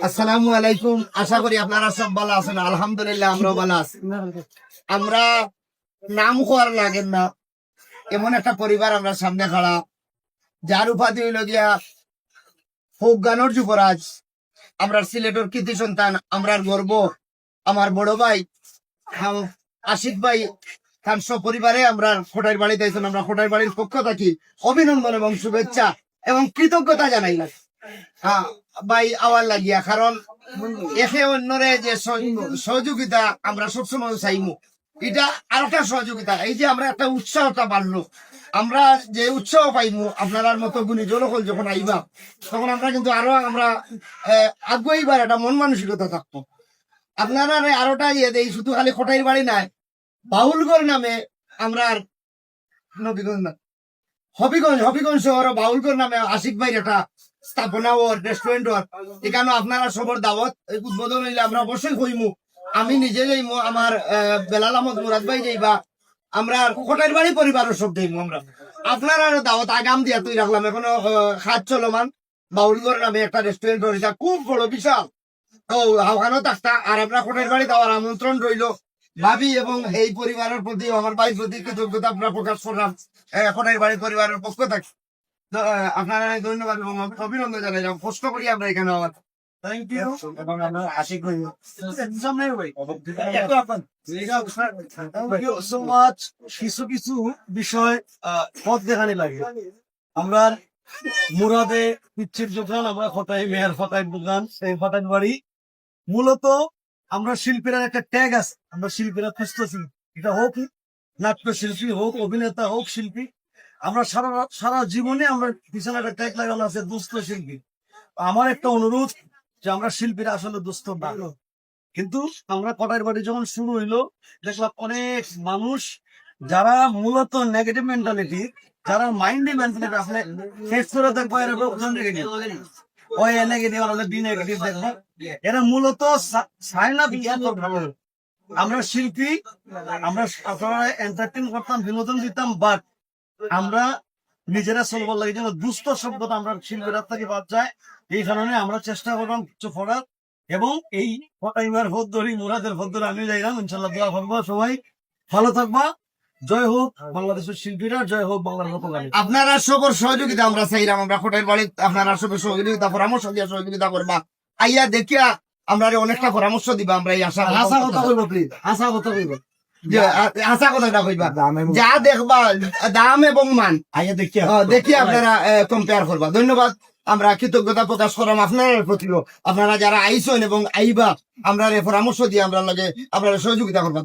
আসসালামু আলাইকুম। আশা করি আপনারা সব ভালো আছেন। আলহামদুলিল্লাহ আমরাও ভালো আছি। আমরা নাম হওয়ার লাগেন না এমন একটা পরিবার আমরা সামনে খাড়া, যার উপাধি হইল গিয়া ফোক গানের যুবরাজ, আমরা সিলেটের কৃতি সন্তান, আমরার গর্ব, আমার বড় ভাই আশিক ভাই খান সপরিবারে আমরা খোটাইর বাড়িতে আইছেন। আমরা খোটাইর বাড়ির পক্ষ থাকি অভিনন্দন এবং শুভেচ্ছা এবং কৃতজ্ঞতা জানাই না ভাই আওয়ার লাগিয়া, কারণ একে অন্যরে যে সহযোগিতা আমরা সবসময় চাইমু, এটা আরেকটা সহযোগিতা। এই যে আমরা একটা উৎসাহটা বাড়লো, আমরা যে উৎসাহ পাইমু আপনার মতো গুণী জনকল যখন আইবা, তখন আমরা কিন্তু আরো আমরা আগুয়াইবার একটা মন মানসিকতা থাকবো। আপনারা আরোটা ইয়ে দেই, শুধু খালি খোটাইর বাড়ি নাই, বাউলগড় নামে আমরা নবীগঞ্জ হবিগঞ্জ শহর বাউলগড় নামে আশিক ভাইয়ের একটা স্থাপনা ও রেস্টুরেন্ট, এখানে আপনারা সবর দাওয়াত উদ্বোধন হইলে আমরা অবশ্যই হইমু। আমি নিজে যাইমু, আমার বেলাল আহমদ মুরাদ ভাই যাইবা, আমরা খোটাইর বাড়ি পরিবারের সব যাইমু। আমরা আপনারা দাওয়াত আগাম দিয়া তুই রাখলাম। এখনো খাত চলমান বাউলগড় নামে একটা রেস্টুরেন্ট রয়েছে, খুব বড় বিশাল। তো ওখানেও থাকতা, আর আমরা খোটাইর বাড়ি দেওয়ার আমন্ত্রণ রইল। ভাবি এবং এই পরিবারের প্রতি, আমার ভাইয়ের প্রতি কৃতজ্ঞতা আমরা প্রকাশ করলাম খোটাইর বাড়ি পরিবারের পক্ষ থেকে। আপনারা ধন্যবাদ এবং অভিনন্দন জানাইলাম। কষ্ট করি আমরা এখানে আমার থ্যাংক ইউ। এবং আমরা আশিক ভাই সো মাচ। কিছু কিছু বিষয় পথ দেখানি লাগে। আমরা মুরাদে পিচ্ছির দোকান, আমরা খতাই মেয়ের খতাইয়ের দোকান, সেই খতাইর বাড়ি। মূলত আমরা শিল্পীরা একটা ট্যাগ আছে, আমরা শিল্পীরা খুঁজতেছি, এটা হোক নাট্য শিল্পী হোক, অভিনেতা হোক, শিল্পী। আমরা সারা জীবনে আমরা পিছনে একটা ট্যাগ লাগানো আছে, দুস্থ শিল্পী। আমার একটা অনুরোধ যে আমরা শিল্পীরা আসলে দুস্থ না, কিন্তু আমরা কটাইর বাড়ি যখন শুরু হইলো দেখলাম অনেক মানুষ যারা মূলত নেগেটিভ মেন্টালিটি, যারা মাইন্ডে মেন্টালিটি আসলে শেষ করে দেখবো এরা মূলত আমরা শিল্পী, আমরা আপনারা এন্টারটেইন করতাম, বিনোদন দিতাম, বাট আমরা নিজেরা চলবার লাগে যেন দুস্থ শব্দটা আমরা শিল্পীরা থেকে বাদ যায়। এই কারণে আমরা চেষ্টা করলাম কিছু করার, এবং এই ফটাইবার ভোট ধরি, মুরাদের ভোট ধরে আমি যাইলাম। ইনশাল্লাহ দোয়া করবো, সবাই ভালো থাকবা। জয় হোক বাংলাদেশের শিল্পীরা, জয় হোক বাংলার লোকগান। আপনারা সবর সহযোগিতা আমরা চাইলাম। আমরা খোটাইর বাড়ি আপনারা সবের সহযোগিতা পরামর্শ দিয়া সহযোগিতা করবা, আইয়া দেখিয়া আমরা অনেকটা পরামর্শ দিবা। আমরা এই আশা কথা কইব, প্লিজ আশা কথা কইব, আশা কথাটা কইবা, যা দেখবা দাম এবং মান আইয়া দেখিয়া আপনারা কম্পেয়ার করবা। ধন্যবাদ। আমরা কৃতজ্ঞতা প্রকাশ করলাম আপনার প্রতিও। আপনারা যারা আইসেন এবং আইবা, আমরা পরামর্শ দিয়ে আমরা লাগে আপনারা সহযোগিতা করবা।